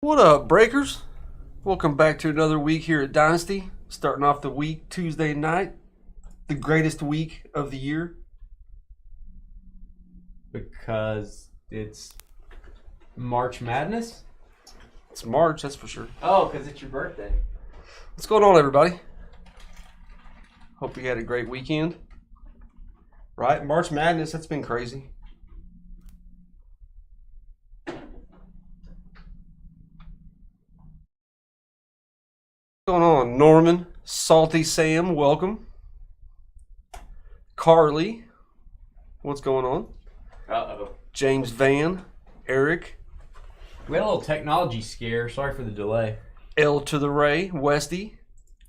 What up, Breakers? Welcome back to another week here at Dynasty. Starting off the week Tuesday night, the greatest week of the year. Because it's March Madness? It's March, that's for sure. Oh, because it's your birthday. What's going on, everybody? Hope you had a great weekend. Right? March Madness, that's been crazy. What's going on, Norman? Salty Sam, welcome. Carly, what's going on? Uh-oh. James Van, Eric, We had a little technology scare. Sorry for the delay. L to the Ray, Westy.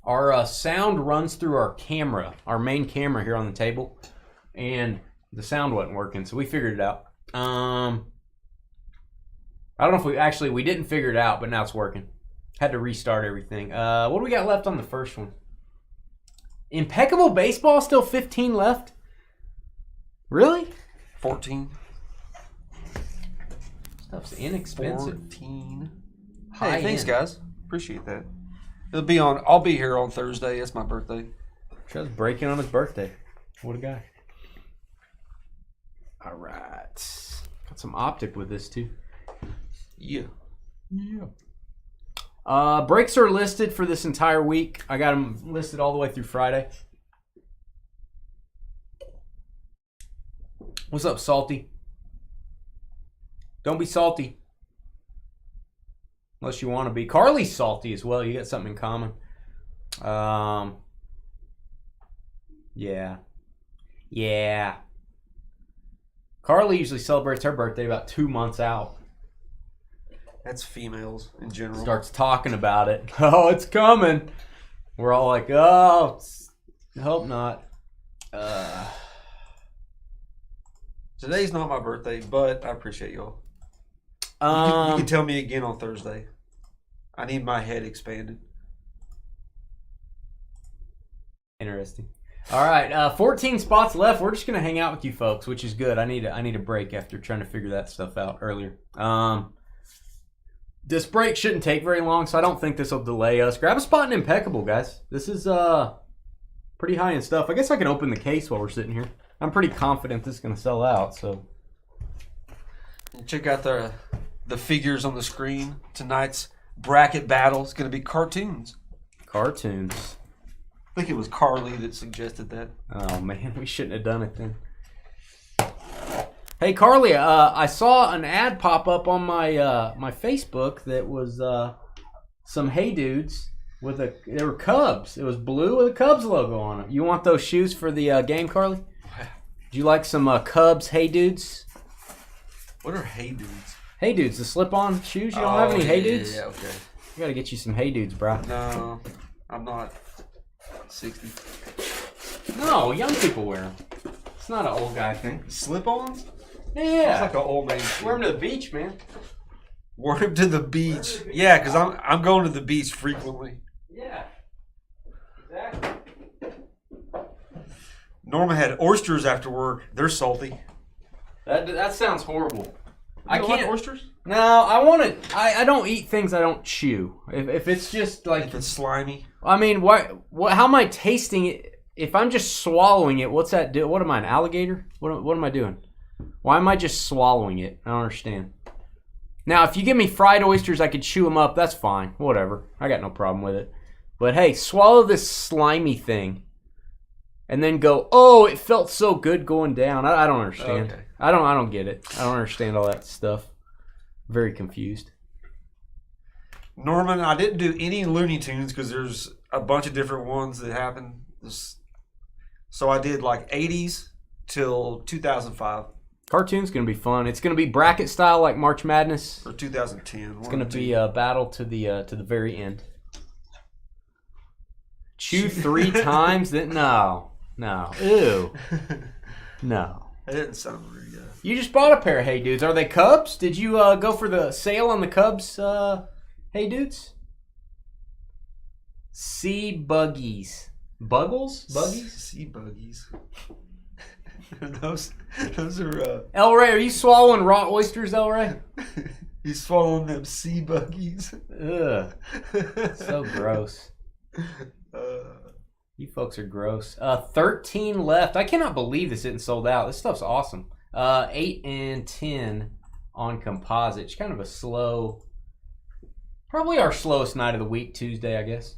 Our sound runs through our camera, our main camera here on the table, and the sound wasn't working, so we figured it out. I don't know if we didn't figure it out, but now it's working. Had to restart everything. What do we got left on the first one? Impeccable Baseball, still 15 left? Really? 14. Stuff's inexpensive. 14. High Hey, thanks, end. guys. Appreciate that. I'll be here on Thursday. It's my birthday. Just breaking on his birthday. What a guy. All right. Got some optic with this too. Yeah. Breaks are listed for this entire week. I got them listed all the way through Friday. What's up, Salty? Don't be salty. Unless you want to be. Carly's salty as well. You got something in common. Yeah. Carly usually celebrates her birthday about 2 months out. That's females in general. Starts talking about it. Oh, it's coming. We're all like, oh, I hope not. Today's not my birthday, but I appreciate y'all. You can tell me again on Thursday. I need my head expanded. Interesting. All right, 14 spots left. We're just gonna hang out with you folks, which is good. I need a break after trying to figure that stuff out earlier. This break shouldn't take very long, so I don't think this will delay us. Grab a spot in Impeccable, guys. This is pretty high-end stuff. I guess I can open the case while we're sitting here. I'm pretty confident this is gonna sell out. So Check out the figures on the screen. Tonight's bracket battle is going to be cartoons. cartoons. I think it was Carly that suggested that. Oh man, we shouldn't have done it then. Hey Carly, I saw an ad pop up on my my Facebook that was some Hey Dudes with they were Cubs. It was blue with a Cubs logo on them. You want those shoes for the game, Carly? Do you like some Cubs Hey Dudes? What are Hey Dudes? Hey Dudes, the slip-on shoes. You don't have any Hey Dudes? Yeah, okay. We gotta get you some Hey Dudes, bro. No, I'm not 60. No, young people wear them. It's not an old guy thing. Slip-ons? Yeah. It's like an old man shit. Wear them to the beach, man. Wear them to the beach. Yeah, because I'm going to the beach frequently. Yeah. Exactly. Norma had oysters after work. They're salty. That sounds horrible. I can't like oysters. No, I don't eat things I don't chew. If it's just like If it's slimy. I mean, what? How am I tasting it? If I'm just swallowing it, what's that do? What am I, an alligator? What am I doing? Why am I just swallowing it? I don't understand. Now, if you give me fried oysters, I could chew them up. That's fine. Whatever. I got no problem with it. But hey, swallow this slimy thing, and then go, oh, it felt so good going down. I don't understand. Okay. I don't get it. I don't understand all that stuff. Very confused. Norman, I didn't do any Looney Tunes because there's a bunch of different ones that happen. So I did like 80s till 2005. Cartoon's going to be fun. It's going to be bracket style like March Madness. Or 2010. It's going to be a battle to the very end. Chew 3 times? No. Ew. No. That didn't sound very good. You just bought a pair of Hey Dudes. Are they Cubs? Did you go for the sale on the Cubs Hey Dudes? Sea Buggies. Buggles? Buggies? Sea buggies. those are El Ray, are you swallowing raw oysters, El Ray? He's swallowing them sea buggies. Ugh. So gross. You folks are gross. 13 left. I cannot believe this isn't sold out. This stuff's awesome. 8 and 10 on Composite. It's kind of a slow, probably our slowest night of the week, Tuesday, I guess.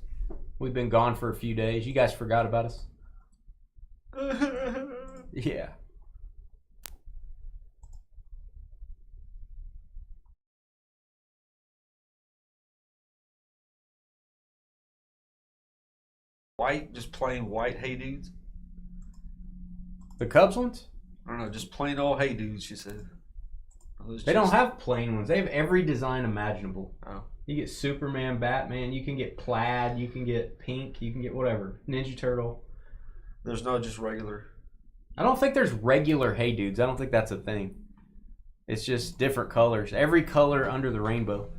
We've been gone for a few days. You guys forgot about us? Yeah. White, just plain white Hey Dudes. The Cubs ones? I don't know, just plain old Hey Dudes, she said. They don't have plain ones. They have every design imaginable. Oh. You get Superman, Batman, you can get plaid, you can get pink, you can get whatever. Ninja Turtle. There's no just regular. I don't think there's regular Hey Dudes. I don't think that's a thing. It's just different colors. Every color under the rainbow.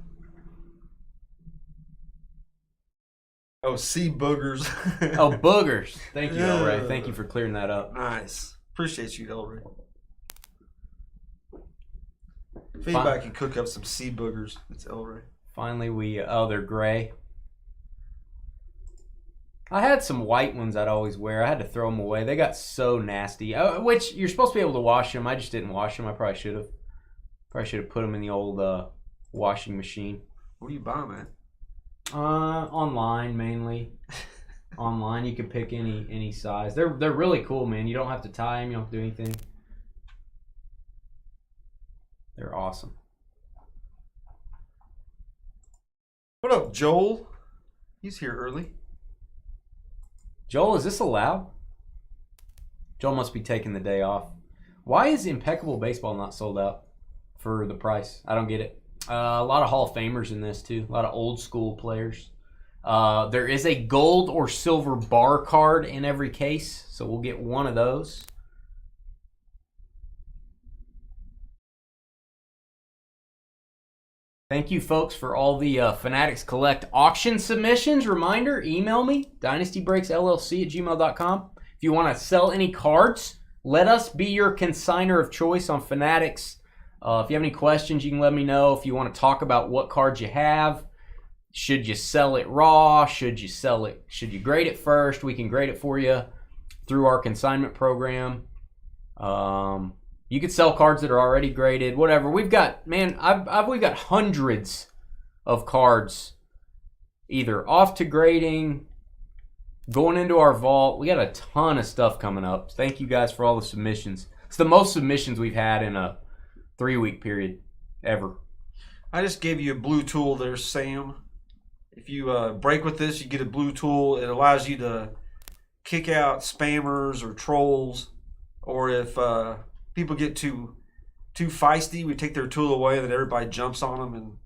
Oh, sea boogers. Oh, boogers. Thank you, Elray. Thank you for clearing that up. Nice. Appreciate you, Elray. Feedback can cook up some sea boogers. It's Elray. Finally, they're gray. I had some white ones I'd always wear. I had to throw them away. They got so nasty. Which, you're supposed to be able to wash them. I just didn't wash them. I probably should have. Probably should have put them in the old washing machine. What do you buy, man? Online mainly. Online, you can pick any size. They're really cool, man. You don't have to tie them. You don't have to do anything. They're awesome. What up, Joel? He's here early. Joel, is this allowed? Joel must be taking the day off. Why is Impeccable Baseball not sold out for the price? I don't get it. A lot of Hall of Famers in this too. A lot of old school players. There is a gold or silver bar card in every case, so we'll get one of those. Thank you, folks, for all the Fanatics Collect auction submissions. Reminder, email me, dynastybreaksllc@gmail.com. If you want to sell any cards, let us be your consignor of choice on Fanatics. If you have any questions, you can let me know. If you want to talk about what cards you have, should you sell it raw? Should you sell it? Should you grade it first? We can grade it for you through our consignment program. You could sell cards that are already graded, whatever. We've got, man, we've got hundreds of cards either off to grading, going into our vault. We got a ton of stuff coming up. Thank you guys for all the submissions. It's the most submissions we've had in a 3-week period ever. I just gave you a blue tool there, Sam. If you break with this, you get a blue tool. It allows you to kick out spammers or trolls, or if people get too feisty, we take their tool away, and then everybody jumps on them and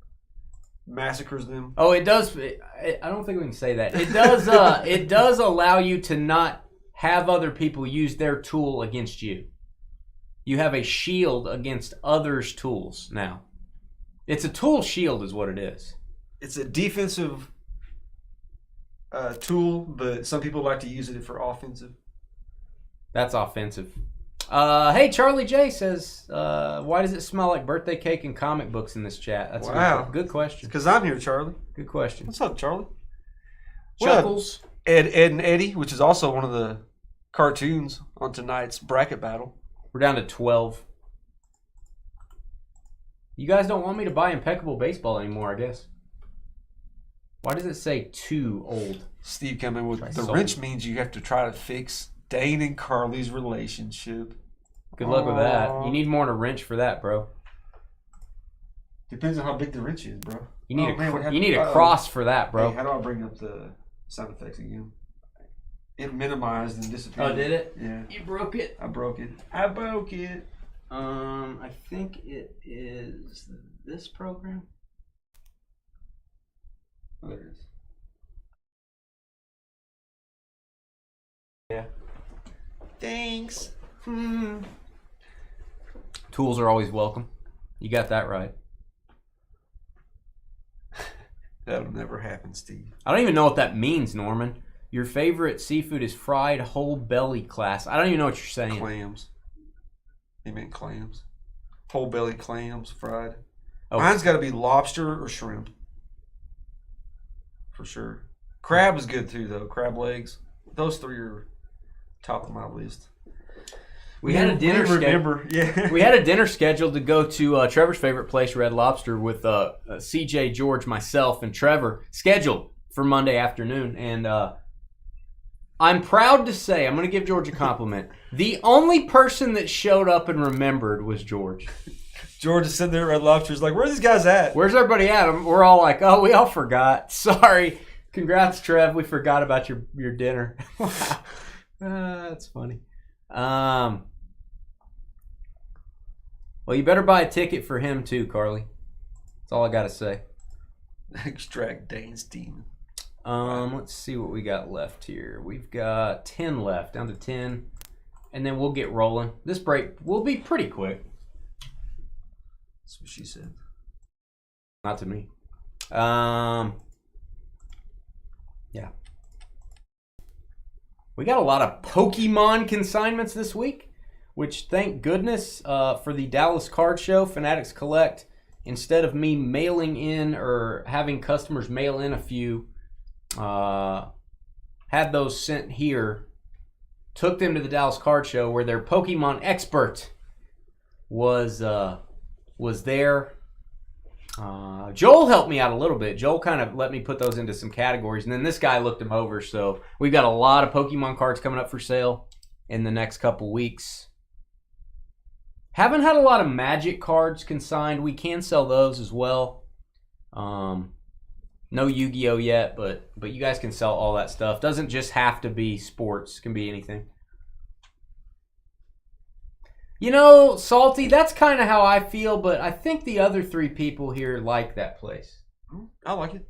massacres them. Oh, it does. I don't think we can say that. It does. It does allow you to not have other people use their tool against you. You have a shield against others' tools now. It's a tool shield is what it is. It's a defensive tool, but some people like to use it for offensive. That's offensive. Hey, Charlie J says, why does it smell like birthday cake and comic books in this chat? That's wow. a good question. Because I'm here, Charlie. Good question. What's up, Charlie? Chuckles. Ed and Eddie, which is also one of the cartoons on tonight's bracket battle. We're down to 12. You guys don't want me to buy Impeccable Baseball anymore, I guess. Why does it say too old? Steve coming with the wrench means you have to try to fix Dane and Carly's relationship. Good luck with that. You need more than a wrench for that, bro. Depends on how big the wrench is, bro. You need a cross for that, bro. Hey, how do I bring up the sound effects again? It minimized and disappeared. Oh, did it? Yeah. You broke it? I broke it. I think it is this program. Oh, there it is. Yeah. Thanks. Tools are always welcome. You got that right. That'll never happen, Steve. I don't even know what that means, Norman. Your favorite seafood is fried whole belly class. I don't even know what you're saying. Clams. He meant clams. Whole belly clams fried. Oh, Mine's got to be lobster or shrimp. For sure. Crab is good too, though. Crab legs. Those three are top of my list. we had a dinner Yeah. We had a dinner scheduled to go to Trevor's favorite place, Red Lobster, with CJ, George, myself, and Trevor, scheduled for Monday afternoon. And I'm proud to say, I'm going to give George a compliment. The only person that showed up and remembered was George. George is sitting there at Red Lobster. He's like, where are these guys at? Where's everybody at? We're all like, oh, we all forgot. Sorry. Congrats, Trev. We forgot about your dinner. Wow. That's funny. Well, you better buy a ticket for him too, Carly. That's all I got to say. Extract Dane's demon. Let's see what we got left here. We've got 10 left, down to 10. And then we'll get rolling. This break will be pretty quick. That's what she said. Not to me. Yeah. We got a lot of Pokemon consignments this week, which thank goodness for the Dallas Card Show, Fanatics Collect. Instead of me mailing in or having customers mail in a few, had those sent here, took them to the Dallas Card Show where their Pokemon expert was there. Joel helped me out a little bit. Joel kind of let me put those into some categories, and then this guy looked them over. So we've got a lot of Pokemon cards coming up for sale in the next couple weeks. Haven't had a lot of Magic cards consigned. We can sell those as well. No Yu-Gi-Oh yet, but you guys can sell all that stuff. Doesn't just have to be sports. Can be anything. You know, Salty, that's kind of how I feel, but I think the other three people here like that place. I like it.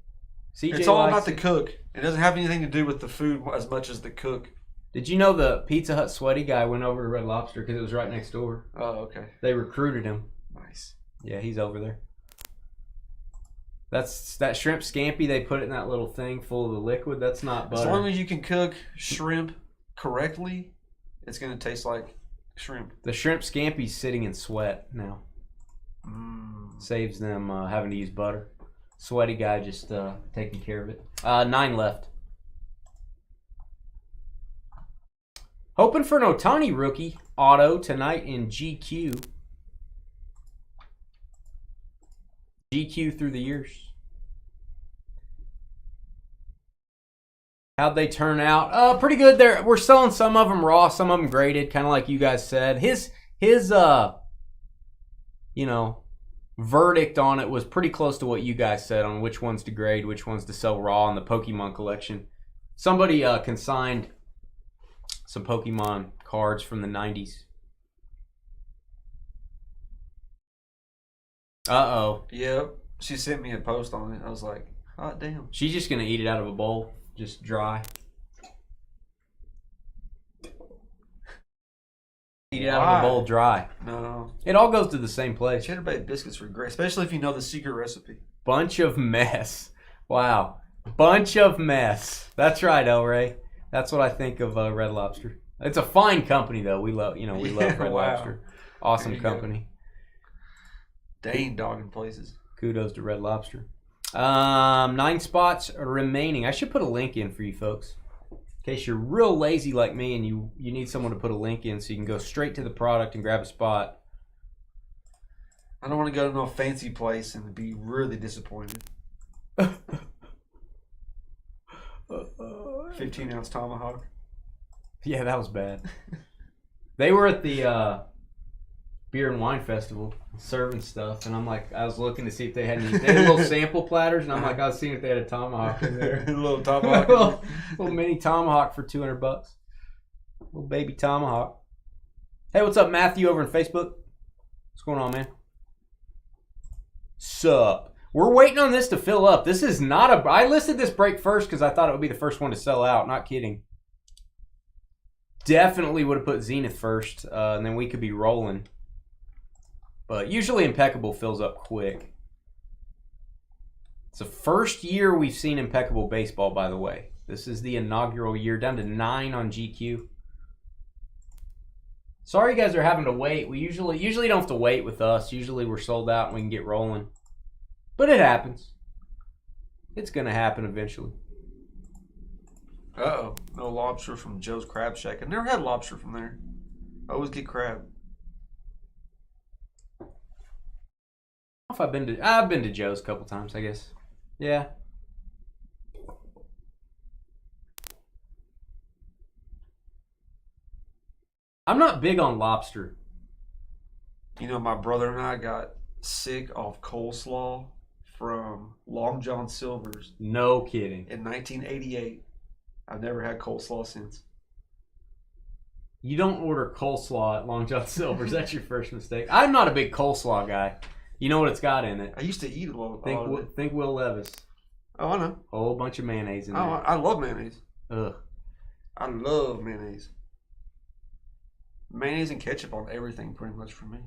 CJ it's all likes about the it. cook. It doesn't have anything to do with the food as much as the cook. Did you know the Pizza Hut sweaty guy went over to Red Lobster because it was right next door? Oh, okay. They recruited him. Nice. Yeah, he's over there. That's that shrimp scampi. They put it in that little thing full of the liquid. That's not butter. As long as you can cook shrimp correctly, it's going to taste like shrimp. The shrimp scampi's sitting in sweat now. Saves them having to use butter. Sweaty guy just taking care of it. 9 left. Hoping for an Ohtani rookie auto tonight in GQ. GQ through the years. How'd they turn out? Pretty good. We're selling some of them raw, some of them graded, kind of like you guys said. His verdict on it was pretty close to what you guys said on which ones to grade, which ones to sell raw in the Pokemon collection. Somebody consigned some Pokemon cards from the 90s. Uh-oh. Yep. She sent me a post on it. I was like, hot damn. She's just going to eat it out of a bowl, just dry. Eat it out of a bowl dry. No. It all goes to the same place. Cheddar Bay biscuits are great, especially if you know the secret recipe. Bunch of mess. Wow. Bunch of mess. That's right, El Ray. That's what I think of Red Lobster. It's a fine company, though. We love Red Lobster. Awesome company. Dane dogging places. Kudos to Red Lobster. 9 spots remaining. I should put a link in for you folks. In case you're real lazy like me and you need someone to put a link in so you can go straight to the product and grab a spot. I don't want to go to no fancy place and be really disappointed. 15-ounce tomahawk. Yeah, that was bad. They were at the beer and wine festival serving stuff, and I was looking to see if they had any. They had little sample platters, and I was seeing if they had a tomahawk in there. A little tomahawk. little mini tomahawk for $200. Little baby tomahawk. Hey, what's up, Matthew, over on Facebook? What's going on, man? Sup? We're waiting on this to fill up. This is not a... I listed this break first because I thought it would be the first one to sell out. Not kidding. Definitely would have put Zenith first, and then we could be rolling. But usually Impeccable fills up quick. It's the first year we've seen Impeccable baseball, by the way. This is the inaugural year, down to 9 on GQ. Sorry you guys are having to wait. We usually don't have to wait with us. Usually we're sold out and we can get rolling. But it happens. It's going to happen eventually. Uh-oh. No lobster from Joe's Crab Shack. I've never had lobster from there. I always get crab. I've been to Joe's a couple times, I guess. Yeah. I'm not big on lobster. You know, my brother and I got sick off coleslaw from Long John Silver's No kidding. in 1988. I've never had coleslaw since. You don't order coleslaw at Long John Silver's. That's your first mistake. I'm not a big coleslaw guy. You know what it's got in it? I used to eat a lot of it. Think Will Levis. Oh, I know. Whole bunch of mayonnaise in there. Oh, I love mayonnaise. Ugh. I love mayonnaise. Mayonnaise and ketchup on everything, pretty much for me.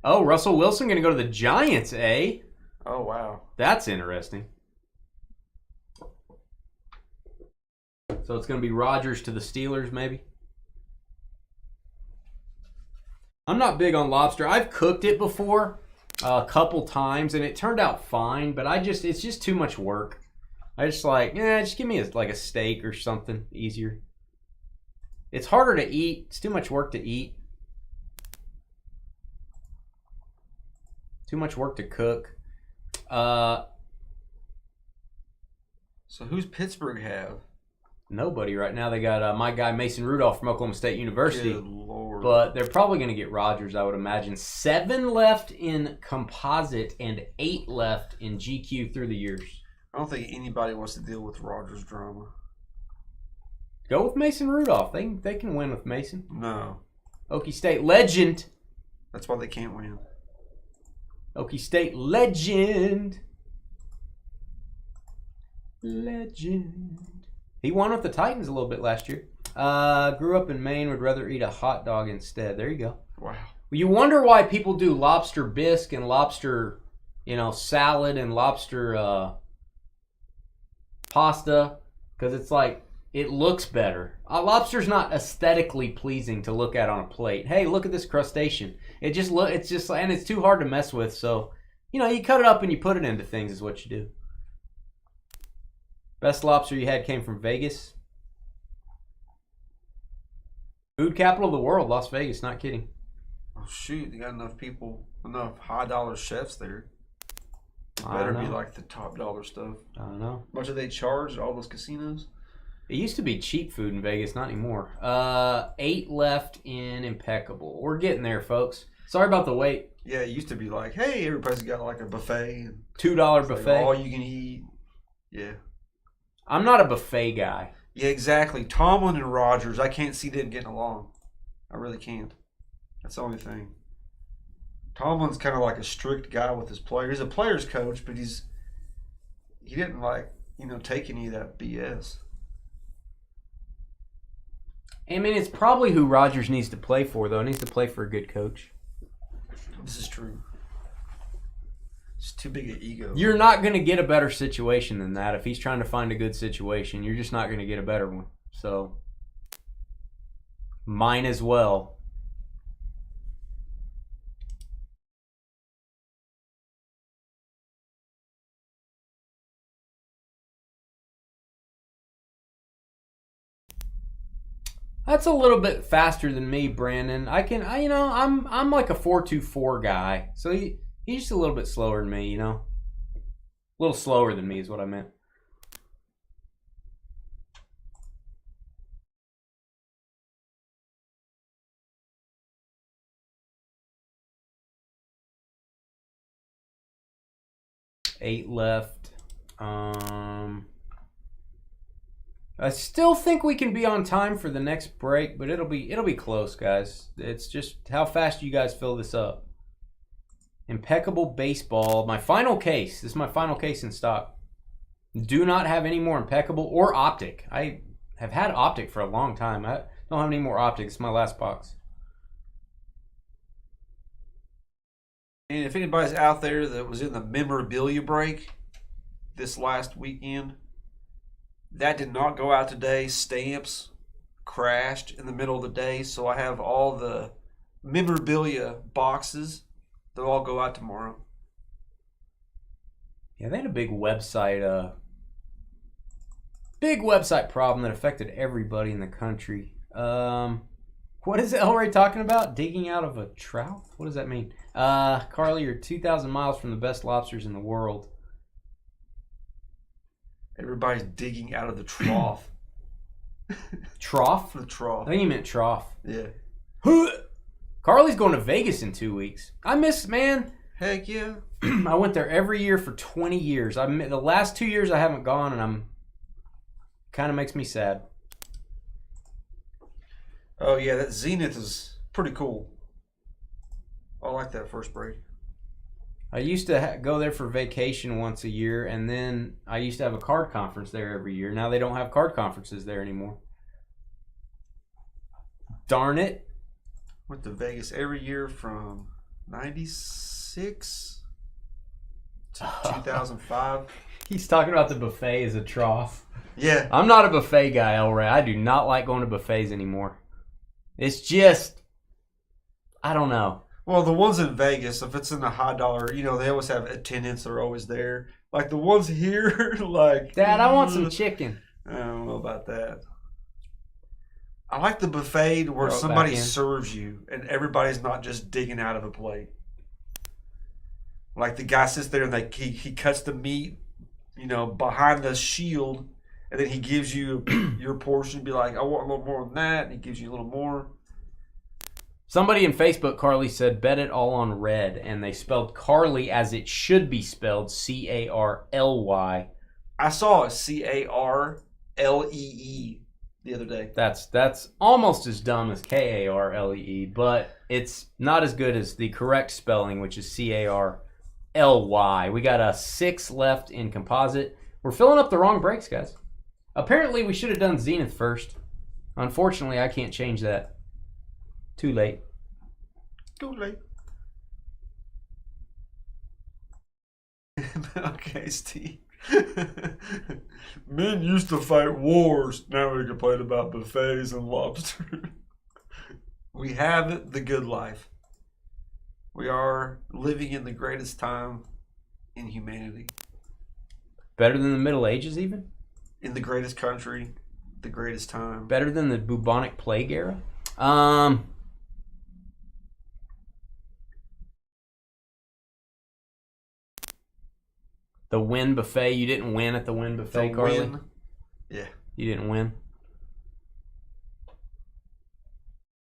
Oh, Russell Wilson going to go to the Giants, eh? Oh, wow. That's interesting. So it's going to be Rodgers to the Steelers, maybe? I'm not big on lobster. I've cooked it before a couple times, and it turned out fine, but it's just too much work. I just just give me a steak or something easier. It's harder to eat. It's too much work to eat. Too much work to cook. So who's Pittsburgh have? Nobody right now. They got my guy Mason Rudolph from Oklahoma State University. Good Lord. But they're probably going to get Rodgers, I would imagine. 7 left in Composite and 8 left in GQ through the years. I don't think anybody wants to deal with Rodgers drama. Go with Mason Rudolph. They can win with Mason. No. Okie State legend. That's why they can't win. Okie State legend. Legend. He won with the Titans a little bit last year. Grew up in Maine, would rather eat a hot dog instead. There you go. Wow. You wonder why people do lobster bisque and lobster, salad and lobster pasta. Because it's like, it looks better. Lobster's not aesthetically pleasing to look at on a plate. Hey, look at this crustacean. And it's too hard to mess with. So, you cut it up and you put it into things is what you do. Best lobster you had came from Vegas. Food capital of the world, Las Vegas. Not kidding. Oh, shoot. They got enough high-dollar chefs there. It better be like the top-dollar stuff. I don't know. How much do they charge at all those casinos? It used to be cheap food in Vegas, not anymore. 8 left in Impeccable. We're getting there, folks. Sorry about the wait. Yeah, it used to be like, hey, everybody's got like a buffet. $2 buffet. Like all you can eat. Yeah. I'm not a buffet guy. Yeah, exactly. Tomlin and Rodgers, I can't see them getting along. I really can't. That's the only thing. Tomlin's kind of like a strict guy with his players. He's a player's coach, but he didn't take any of that BS. I mean, it's probably who Rodgers needs to play for, though. He needs to play for a good coach. This is true. It's too big an ego. You're not going to get a better situation than that. If he's trying to find a good situation, you're just not going to get a better one. So, mine as well. That's a little bit faster than me, Brandon. I'm like a 4.24 guy. So he's just a little bit slower than me, A little slower than me is what I meant. Eight left. I still think we can be on time for the next break, but it'll be close, guys. It's just how fast you guys fill this up. Impeccable Baseball. My final case. This is my final case in stock. Do not have any more Impeccable or Optic. I have had Optic for a long time. I don't have any more Optic. It's my last box. And if anybody's out there that was in the memorabilia break this last weekend, that did not go out today. Stamps crashed in the middle of the day, so I have all the memorabilia boxes. They'll all go out tomorrow. Yeah, they had a big website problem that affected everybody in the country. What is Elray talking about? Digging out of a trout? What does that mean? Carly, you're 2,000 miles from the best lobsters in the world. Everybody's digging out of the trough. Trough? The trough. I think he meant trough. Yeah. Carly's going to Vegas in 2 weeks. I miss, man. Heck yeah. I went there every year for 20 years. The last 2 years I haven't gone, and kind of makes me sad. Oh yeah, that Zenith is pretty cool. I like that first break. I used to go there for vacation once a year, and then I used to have a card conference there every year. Now they don't have card conferences there anymore. Darn it. Went to Vegas every year from 96 to 2005. He's talking about the buffet as a trough. Yeah. I'm not a buffet guy, Elray. I do not like going to buffets anymore. It's just, I don't know. Well, the ones in Vegas, if it's in the high dollar, they always have attendants that are always there. Like the ones here, like... Dad, I want some chicken. I don't know about that. I like the buffet where somebody serves you and everybody's not just digging out of a plate. Like the guy sits there and he cuts the meat, behind the shield, and then he gives you your portion. Be like, I want a little more than that, and he gives you a little more. Somebody in Facebook, Carly, said, bet it all on red, and they spelled Carly as it should be spelled, Carly. I saw a Carlee the other day. That's almost as dumb as Karlee, but it's not as good as the correct spelling, which is Carly. We got 6 left in Composite. We're filling up the wrong breaks, guys. Apparently, we should have done Zenith first. Unfortunately, I can't change that. Too late. Too late. Okay, Steve. Men used to fight wars. Now we complain about buffets and lobster. We have the good life. We are living in the greatest time in humanity. Better than the Middle Ages, even? In the greatest country, the greatest time. Better than the bubonic plague era? The Win Buffet. You didn't win at the Win Buffet, Carly? Yeah. You didn't win?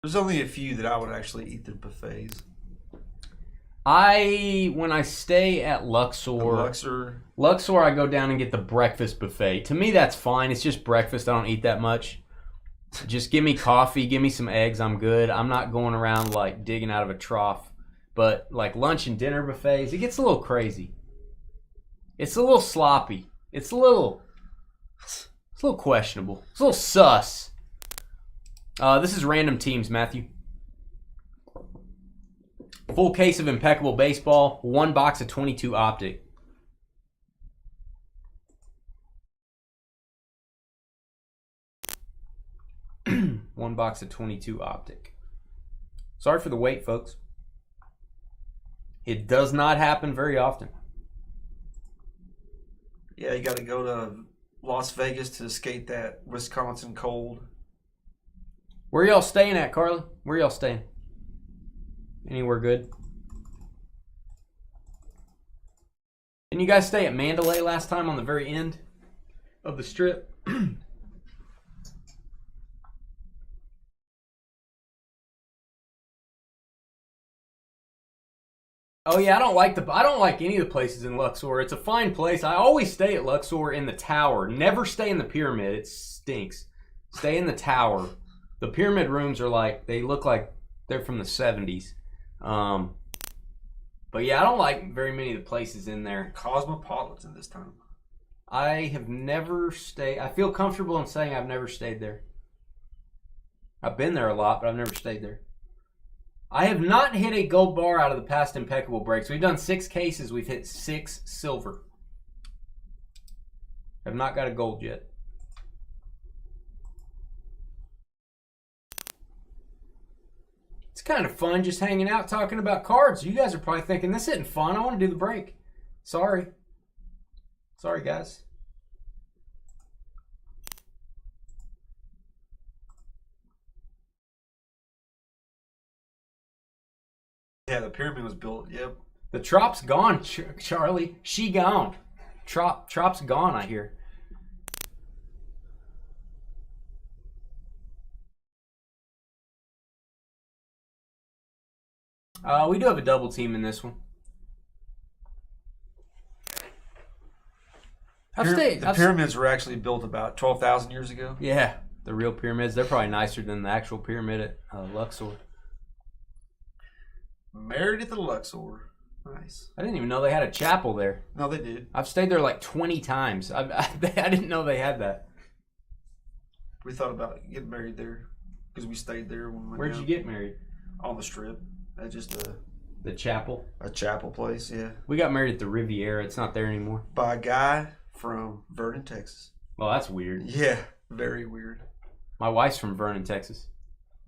There's only a few that I would actually eat the buffets. When I stay at Luxor, I go down and get the breakfast buffet. To me, that's fine. It's just breakfast. I don't eat that much. Just give me coffee, give me some eggs. I'm good. I'm not going around like digging out of a trough. But like lunch and dinner buffets, it gets a little crazy. It's a little sloppy. It's a little questionable. It's a little sus. This is random teams, Matthew. Full case of Impeccable baseball. 1 box of 22 Optic. One box of 22 Optic. Sorry for the wait, folks. It does not happen very often. Yeah, you got to go to Las Vegas to skate that Wisconsin cold. Where y'all staying at, Carly? Where y'all staying? Anywhere good? Didn't you guys stay at Mandalay last time on the very end of the strip? Oh yeah, I don't like any of the places in Luxor. It's a fine place. I always stay at Luxor in the tower. Never stay in the pyramid. It stinks. Stay in the tower. The pyramid rooms they look like they're from the 70s. But yeah, I don't like very many of the places in there. Cosmopolitan this time. I have never stayed. I feel comfortable in saying I've never stayed there. I've been there a lot, but I've never stayed there. I have not hit a gold bar out of the past Impeccable breaks. We've done 6 cases. We've hit 6 silver. Have not got a gold yet. It's kind of fun just hanging out talking about cards. You guys are probably thinking, this isn't fun. I want to do the break. Sorry. Sorry, guys. Yeah, the pyramid was built. Yep. The Trop's gone, Charlie. She gone. Trop's gone, I hear. We do have a double team in this one. The pyramids were actually built about 12,000 years ago. Yeah, the real pyramids. They're probably nicer than the actual pyramid at Luxor. Married at the Luxor. Nice. I didn't even know they had a chapel there. No, they did. I've stayed there like 20 times. I didn't know they had that. We thought about getting married there because we stayed there when we went Where'd down you get married? on the Strip. That's just The chapel. a chapel place, yeah. We got married at the Riviera. It's not there anymore. By a guy from Vernon, Texas. Well, that's weird. Yeah, very weird. My wife's from Vernon, Texas.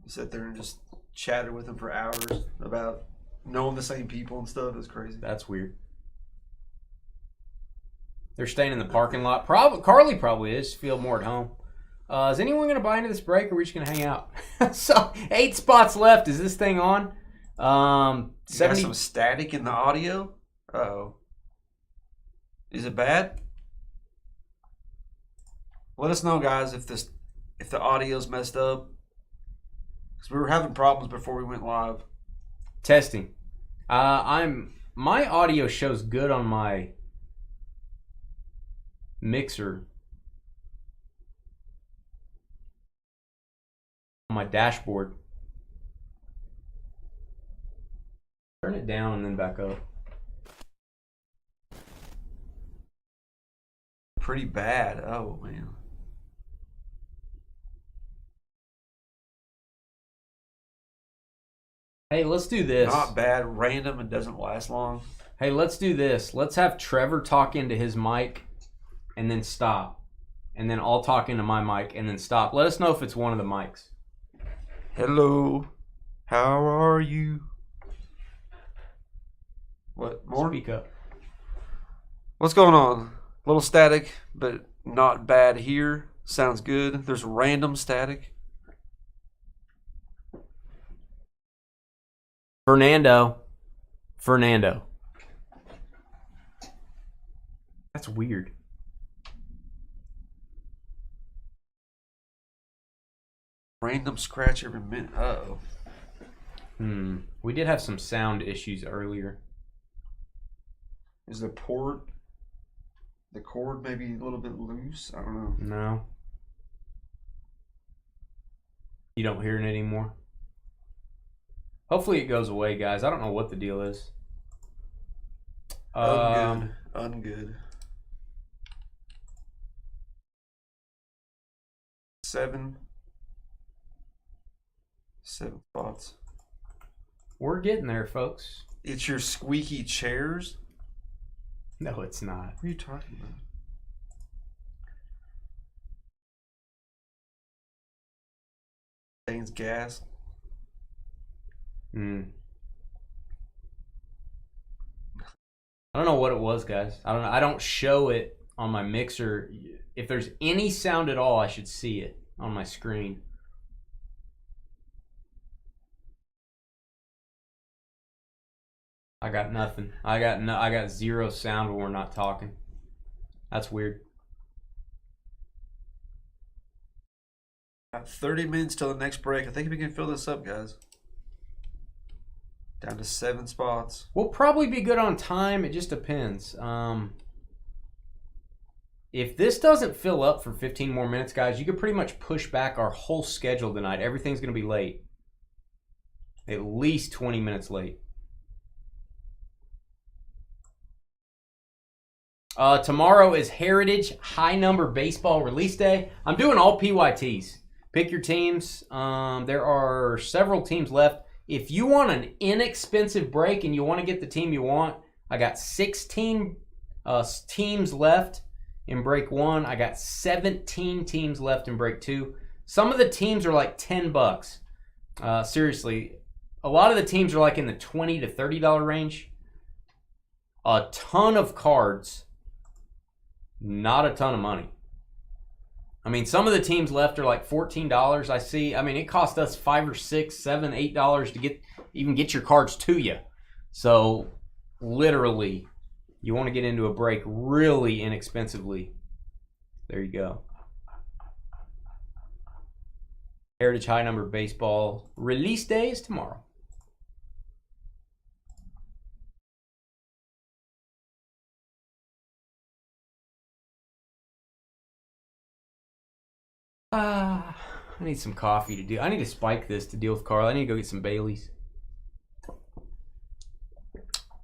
We sat there and just chatted with him for hours about knowing the same people and stuff. It was crazy. That's weird. They're staying in the parking lot. Carly probably is. Feel more at home. Is anyone going to buy into this break, or are we just going to hang out? So, 8 spots left. Is this thing on? Got some static in the audio. Uh-oh. Is it bad? Let us know, guys, if the audio's messed up. Because we were having problems before we went live. Testing. My audio shows good on my mixer. On my dashboard. Turn it down and then back up. Pretty bad. Oh, man. Hey, let's do this. Not bad. Random and doesn't last long. Hey, let's do this. Let's have Trevor talk into his mic and then stop. And then I'll talk into my mic and then stop. Let us know if it's one of the mics. Hello. How are you? What? More? Speak up. What's going on? A little static, but not bad here. Sounds good. There's random static. Fernando. That's weird. Random scratch every minute. Uh-oh. We did have some sound issues earlier. Is the cord maybe a little bit loose? I don't know. No. You don't hear it anymore? Hopefully it goes away, guys. I don't know what the deal is. Ungood. 7 spots. We're getting there, folks. It's your squeaky chairs? No, it's not. What are you talking about? Stains gas. I don't know what it was, guys. I don't know. I don't show it on my mixer. If there's any sound at all, I should see it on my screen. I got nothing. I got zero sound when we're not talking. That's weird. Got 30 minutes till the next break. I think we can fill this up, guys. Down to 7 spots. We'll probably be good on time. It just depends. If this doesn't fill up for 15 more minutes, guys, you could pretty much push back our whole schedule tonight. Everything's going to be late. At least 20 minutes late. Tomorrow is Heritage High Number Baseball Release Day. I'm doing all PYTs. Pick your teams. There are several teams left. If you want an inexpensive break and you want to get the team you want, I got 16 teams left in break 1. I got 17 teams left in break 2. Some of the teams are like $10. Seriously, a lot of the teams are like in the $20 to $30 range. A ton of cards. not a ton of money. I mean, some of the teams left are like $14. I see. I mean, it cost us $5 or $6, $7, $8 to get your cards to you. So, literally, you want to get into a break really inexpensively. There you go. Heritage High Number Baseball release day is tomorrow. I need some coffee to do. I need to spike this to deal with Carl. I need to go get some Baileys.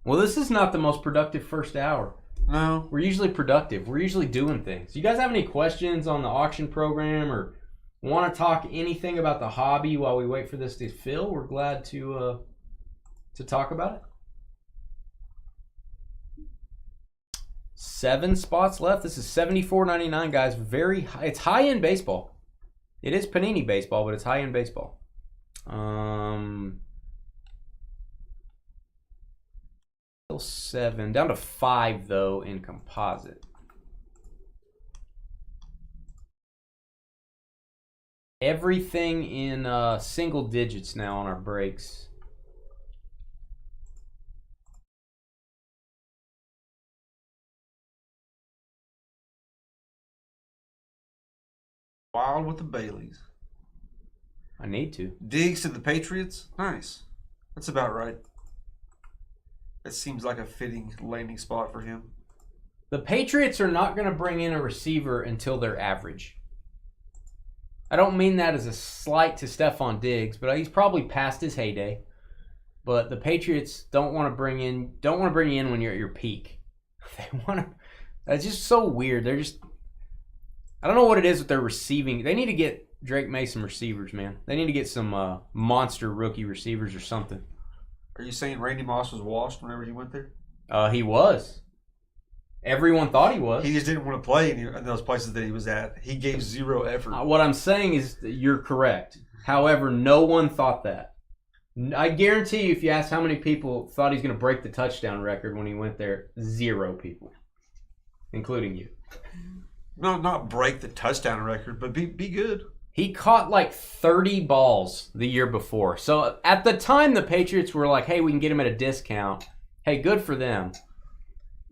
Well, this is not the most productive first hour. No. We're usually productive. We're usually doing things. You guys have any questions on the auction program or want to talk anything about the hobby while we wait for this to fill? We're glad to talk about it. 7 spots left. This is $74.99, guys. Very high. It's high-end baseball. It is Panini baseball, but it's high-end baseball. Still 7. Down to 5, though, in composite. Everything in single digits now on our breaks. Wild with the Baileys. I need to. Diggs to the Patriots. Nice. That's about right. That seems like a fitting landing spot for him. The Patriots are not going to bring in a receiver until they're average. I don't mean that as a slight to Stephon Diggs, but he's probably past his heyday. But the Patriots don't want to bring you in when you're at your peak. They want to. That's just so weird. They're just. I don't know what it is with their receiving. They need to get Drake Mason receivers, man. They need to get some monster rookie receivers or something. Are you saying Randy Moss was washed whenever he went there? He was. Everyone thought he was. He just didn't want to play in those places that he was at. He gave zero effort. What I'm saying is that you're correct. However, no one thought that. I guarantee you, if you ask how many people thought he's going to break the touchdown record when he went there, 0 people, including you. No, not break the touchdown record, but be good. He caught like 30 balls the year before. So at the time, the Patriots were like, hey, we can get him at a discount. Hey, good for them.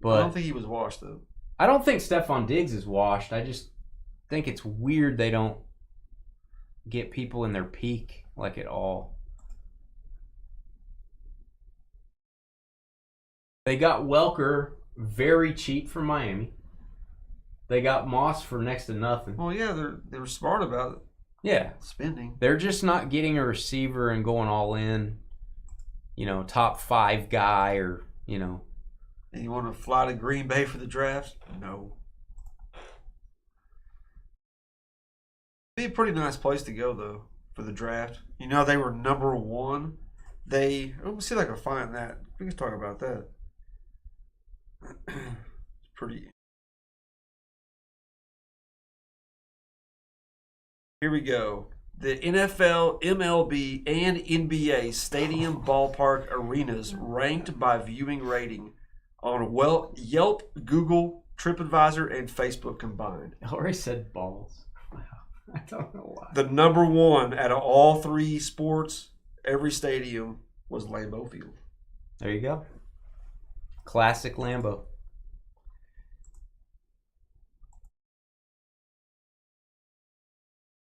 But I don't think he was washed, though. I don't think Stephon Diggs is washed. I just think it's weird they don't get people in their peak like at all. They got Welker very cheap from Miami. They got Moss for next to nothing. Well, yeah, they were smart about it. Yeah. Spending. They're just not getting a receiver and going all in, top 5 guy or, And you want to fly to Green Bay for the draft? No. Be a pretty nice place to go, though, for the draft. They were number 1. Let me see if I can find that. We can talk about that. It's pretty. Here we go. The NFL, MLB, and NBA stadium ballpark arenas ranked by viewing rating on Yelp, Google, TripAdvisor, and Facebook combined. I already said balls. Wow. I don't know why. The number 1 out of all 3 sports, every stadium, was Lambeau Field. There you go. Classic Lambeau.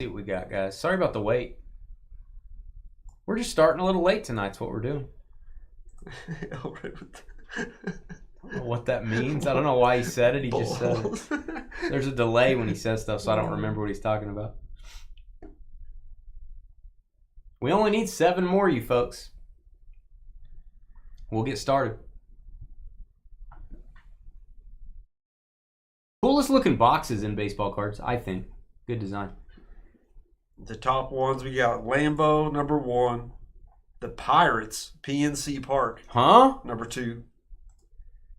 See what we got, guys. Sorry about the wait. We're just starting a little late tonight. That's what we're doing. I don't know what that means. I don't know why he said it. He just said it. There's a delay when he says stuff, so I don't remember what he's talking about. We only need 7 more, you folks. We'll get started. Coolest looking boxes in baseball cards, I think. Good design. The top ones, we got Lambeau, number 1. The Pirates, PNC Park. Huh? Number 2.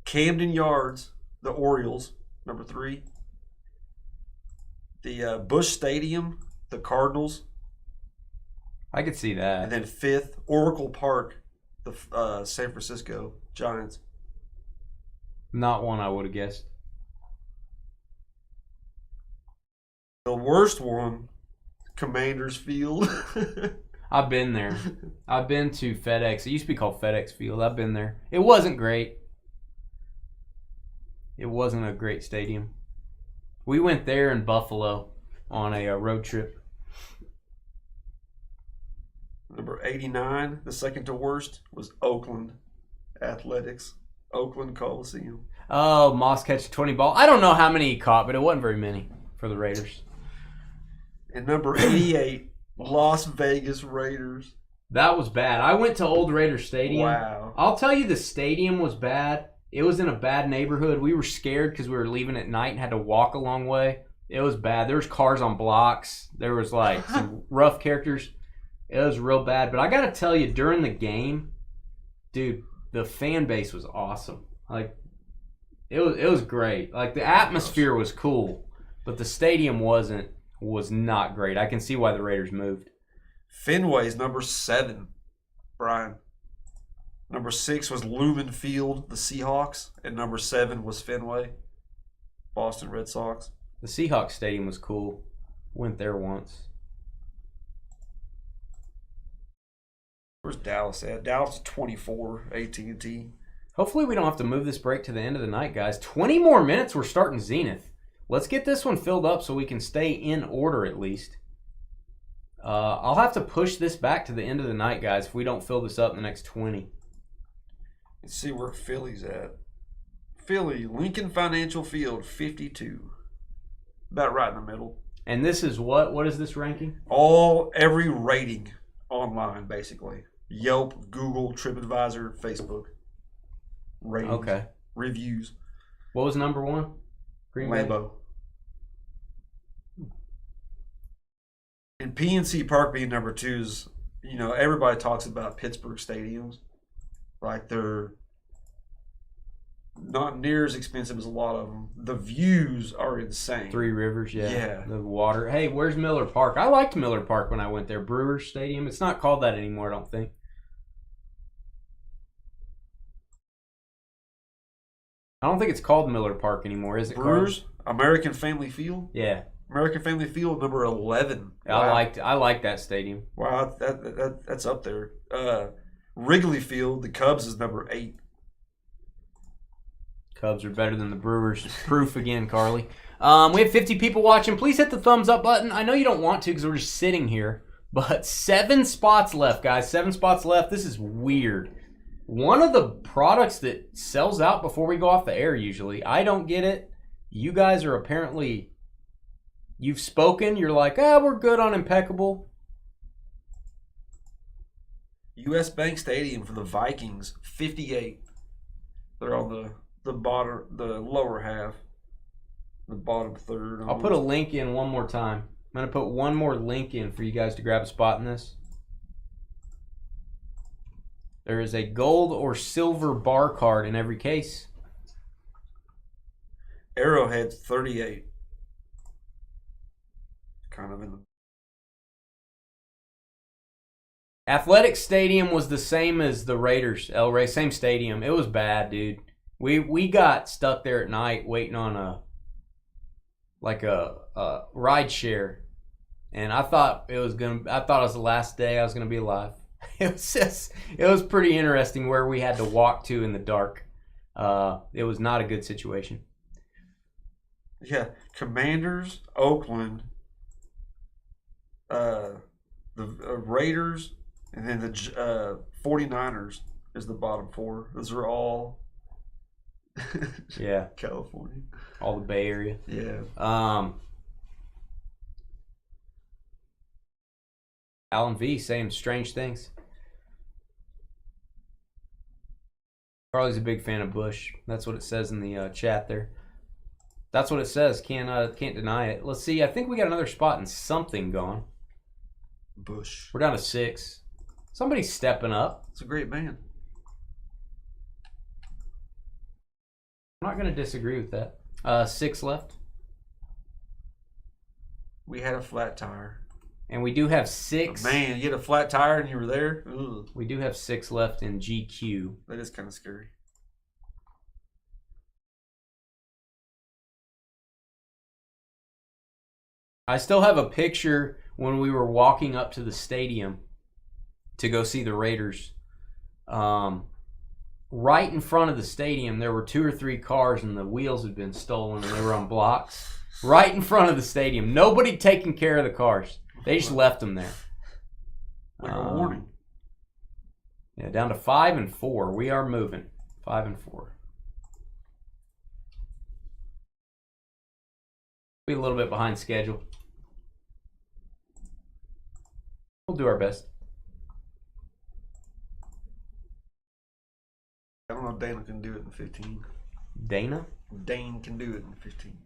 Camden Yards, the Orioles, number 3. The Busch Stadium, the Cardinals. I could see that. And then 5th, Oracle Park, the San Francisco Giants. Not one I would have guessed. The worst one, Commanders Field. I've been there. I've been to FedEx. It used to be called FedEx Field. I've been there. It wasn't great. It wasn't a great stadium. We went there in Buffalo on a road trip. Number 89, the second to worst, was Oakland Athletics. Oakland Coliseum. Oh, Moss catch a 20 ball. I don't know how many he caught, but it wasn't very many for the Raiders. And number 88, Las Vegas Raiders. That was bad. I went to Old Raider Stadium. Wow. I'll tell you, the stadium was bad. It was in a bad neighborhood. We were scared because we were leaving at night and had to walk a long way. It was bad. There was cars on blocks. There was like some rough characters. It was real bad. But I got to tell you, during the game, dude, the fan base was awesome. Like, it was great. Like, the atmosphere was cool, but the stadium was not great. I can see why the Raiders moved. Fenway's number 7, Brian. Number 6 was Lumen Field, the Seahawks, and number 7 was Fenway, Boston Red Sox. The Seahawks stadium was cool. Went there once. Where's Dallas at? Dallas is 24, AT&T. Hopefully we don't have to move this break to the end of the night, guys. 20 more minutes, we're starting Zenith. Let's get this one filled up so we can stay in order at least. I'll have to push this back to the end of the night, guys, if we don't fill this up in the next 20. Let's see where Philly's at. Philly, Lincoln Financial Field, 52. About right in the middle. And this is what? What is this ranking? Every rating online, basically. Yelp, Google, TripAdvisor, Facebook. Ratings. Okay. Reviews. What was number 1? Green Bay? Lambeau. And PNC Park being number 2 is, everybody talks about Pittsburgh stadiums. Like, they're not near as expensive as a lot of them. The views are insane. Three Rivers, yeah. Yeah. The water. Hey, where's Miller Park? I liked Miller Park when I went there. Brewers Stadium. It's not called that anymore, I don't think. I don't think it's called Miller Park anymore, is it? Brewers, Carl? American Family Field. Yeah. American Family Field, number 11. Wow. I liked that stadium. Wow, that's up there. Wrigley Field, the Cubs is number 8. Cubs are better than the Brewers. Proof again, Carly. We have 50 people watching. Please hit the thumbs up button. I know you don't want to because we're just sitting here. But 7 spots left, guys. 7 spots left. This is weird. One of the products that sells out before we go off the air usually. I don't get it. You guys are apparently... You've spoken. You're like, we're good on Impeccable. U.S. Bank Stadium for the Vikings, 58. They're on the bottom, the lower half, the bottom third. I'll put a link in one more time. I'm going to put one more link in for you guys to grab a spot in this. There is a gold or silver bar card in every case. Arrowhead, 38. Kind of in the... Athletic Stadium was the same as the Raiders, El Rey, same stadium. It was bad, dude. We got stuck there at night waiting on a ride share, and I thought it was the last day I was gonna be alive. It was pretty interesting where we had to walk to in the dark. It was not a good situation. Yeah, Commanders, Oakland, the Raiders, and then the 49ers is the bottom 4. Those are all yeah, California. All the Bay Area. Yeah. Alan V saying strange things. Carly's a big fan of Bush. That's what it says in the chat there. That's what it says. Can't deny it. Let's see. I think we got another spot and something gone. Bush. We're down to 6. Somebody's stepping up. It's a great man. I'm not going to disagree with that. 6 left. We had a flat tire. And we do have 6. Man, you had a flat tire and you were there? Ugh. We do have 6 left in GQ. That is kind of scary. I still have a picture when we were walking up to the stadium to go see the Raiders. Right in front of the stadium, there were 2 or 3 cars and the wheels had been stolen and they were on blocks. Right in front of the stadium. Nobody taking care of the cars. They just left them there. Like a warning. Yeah, down to 5 and 4. We are moving. 5 and 4. Be a little bit behind schedule. We'll do our best. I don't know if Dana can do it in 15. Dana? Dane can do it in 15.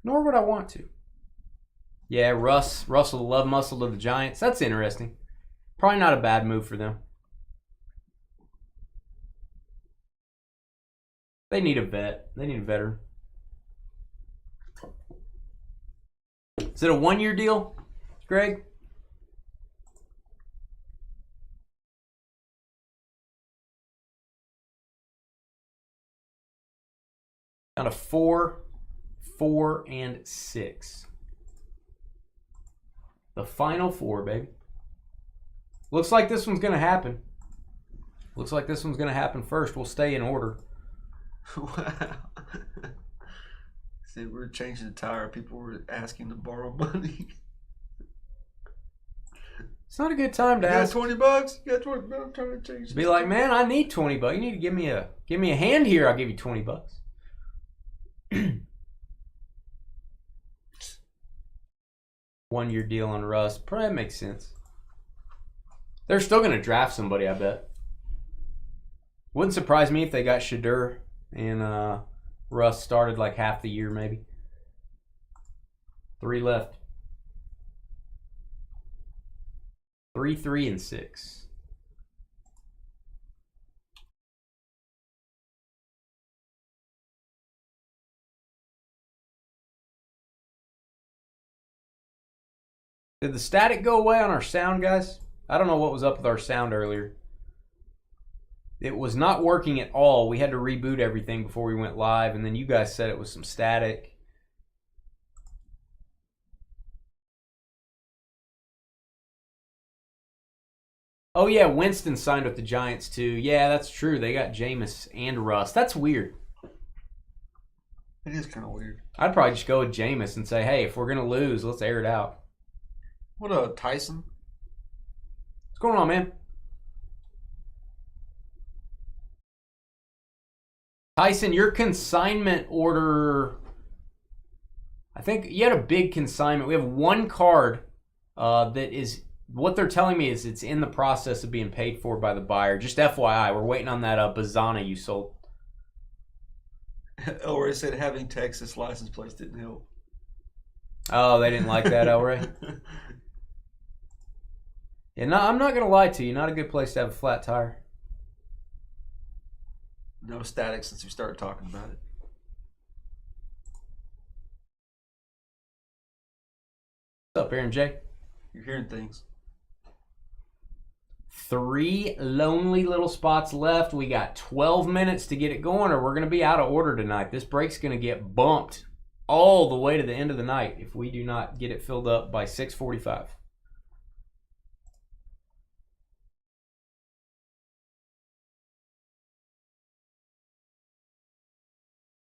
Nor would I want to. Yeah, Russell the love muscle to the Giants. That's interesting. Probably not a bad move for them. They need a vet. They need a veteran. Is it a 1-year deal, Greg? Down to 4, 4, and 6. The final 4, baby. Looks like this one's going to happen. Looks like this one's going to happen first. We'll stay in order. Wow. See, we were changing the tire. People were asking to borrow money. It's not a good time to ask. You got $20? You got $20? I'm trying to change this. Be like, man, I need $20. You need to give me a hand here. I'll give you $20. 1-year deal on Russ. Probably makes sense. They're still going to draft somebody, I bet. Wouldn't surprise me if they got Shadur and Russ started like half the year, maybe. 3 left. 3, 3, and 6. Did the static go away on our sound, guys? I don't know what was up with our sound earlier. It was not working at all. We had to reboot everything before we went live, and then you guys said it was some static. Oh, yeah, Winston signed with the Giants, too. Yeah, that's true. They got Jameis and Russ. That's weird. It is kind of weird. I'd probably just go with Jameis and say, hey, if we're going to lose, let's air it out. What Tyson? What's going on, man? Tyson, your consignment order, I think you had a big consignment. We have 1 card that is, what they're telling me is it's in the process of being paid for by the buyer. Just FYI, we're waiting on that Bazana you sold. Elray said having Texas license plates didn't help. Oh, they didn't like that, Elray? Yeah, no, I'm not going to lie to you. Not a good place to have a flat tire. No static since we started talking about it. What's up, Aaron J? You're hearing things. 3 lonely little spots left. We got 12 minutes to get it going, or we're going to be out of order tonight. This break's going to get bumped all the way to the end of the night if we do not get it filled up by 6:45.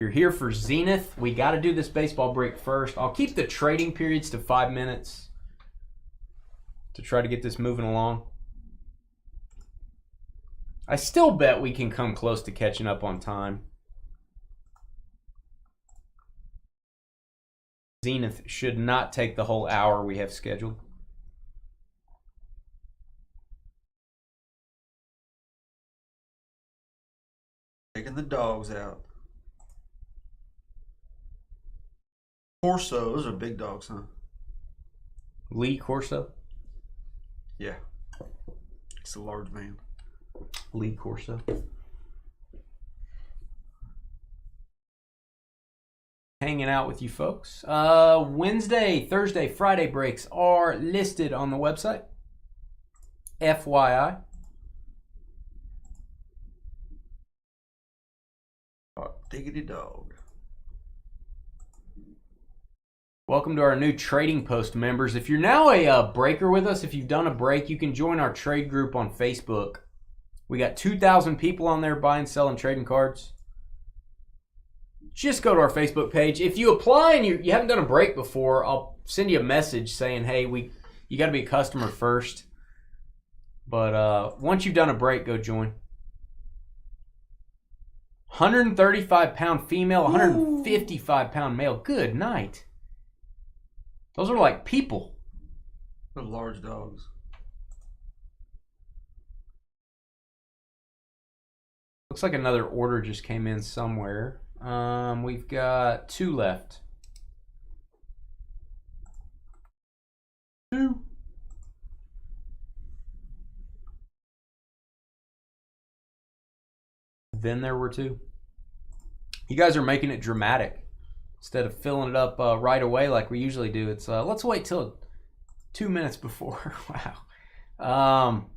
You're here for Zenith. We got to do this baseball break first. I'll keep the trading periods to 5 minutes to try to get this moving along. I still bet we can come close to catching up on time. Zenith should not take the whole hour we have scheduled. Taking the dogs out. Corso, those are big dogs, huh? Lee Corso? Yeah. It's a large man. Lee Corso. Hanging out with you folks. Wednesday, Thursday, Friday breaks are listed on the website. FYI. Diggity dog. Welcome to our new Trading Post members. If you're now a breaker with us, if you've done a break, you can join our trade group on Facebook. We got 2,000 people on there buying, selling, trading cards. Just go to our Facebook page. If you apply and you haven't done a break before, I'll send you a message saying, hey, you got to be a customer first. But once you've done a break, go join. 135-pound female, 155-pound male. Good night. Those are like people. They're large dogs. Looks like another order just came in somewhere. We've got 2 left. 2. Then there were 2. You guys are making it dramatic. Instead of filling it up right away like we usually do, it's let's wait till 2 minutes before. Wow.